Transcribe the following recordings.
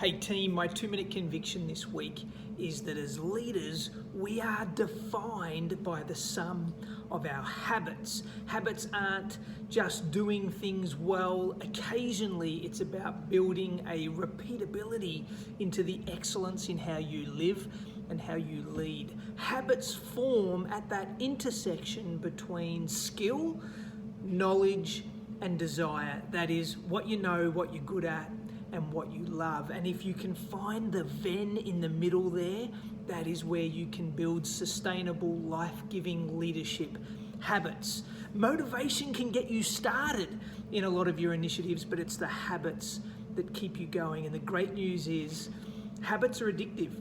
Hey team, my 2-minute conviction this week is that as leaders, we are defined by the sum of our habits. Habits aren't just doing things well. Occasionally, it's about building a repeatability into the excellence in how you live and how you lead. Habits form at that intersection between skill, knowledge, and desire. That is what you know, what you're good at, and what you love. And if you can find the Venn in the middle there, that is where you can build sustainable, life-giving leadership habits. Motivation can get you started in a lot of your initiatives, but it's the habits that keep you going. And the great news is habits are addictive.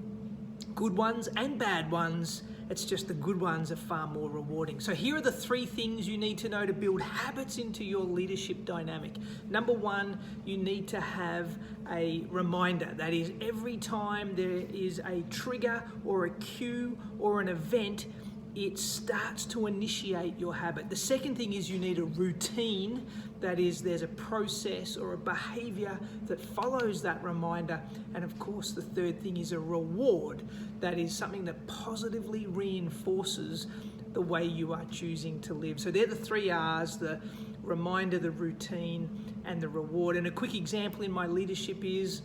Good ones and bad ones. It's just the good ones are far more rewarding. So here are the 3 things you need to know to build habits into your leadership dynamic. Number 1, you need to have a reminder. That is, every time there is a trigger or a cue or an event, it starts to initiate your habit. The second thing is you need a routine. That is, there's a process or a behavior that follows that reminder. And of course, the third thing is a reward. That is something that positively reinforces the way you are choosing to live. So they're the 3 R's, the reminder, the routine, and the reward. And a quick example in my leadership is,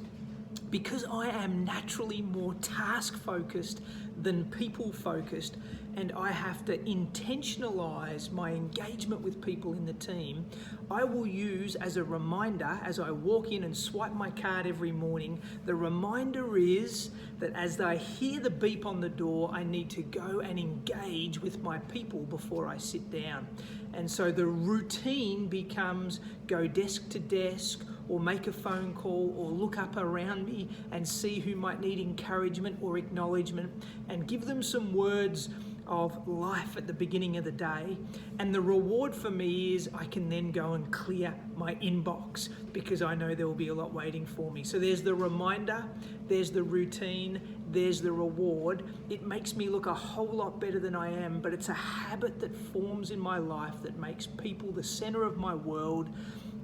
because I am naturally more task-focused than people-focused, and I have to intentionalize my engagement with people in the team, I will use as a reminder, as I walk in and swipe my card every morning, the reminder is that as I hear the beep on the door, I need to go and engage with my people before I sit down. And so the routine becomes go desk to desk, or make a phone call, or look up around me and see who might need encouragement or acknowledgement, and give them some words of life at the beginning of the day. And the reward for me is I can then go and clear my inbox because I know there will be a lot waiting for me. So there's the reminder, there's the routine, there's the reward. It makes me look a whole lot better than I am, but it's a habit that forms in my life that makes people the center of my world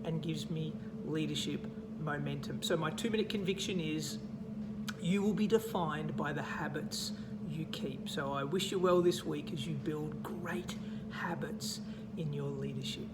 and gives me leadership momentum. So my 2-minute conviction is you will be defined by the habits you keep. So I wish you well this week as you build great habits in your leadership.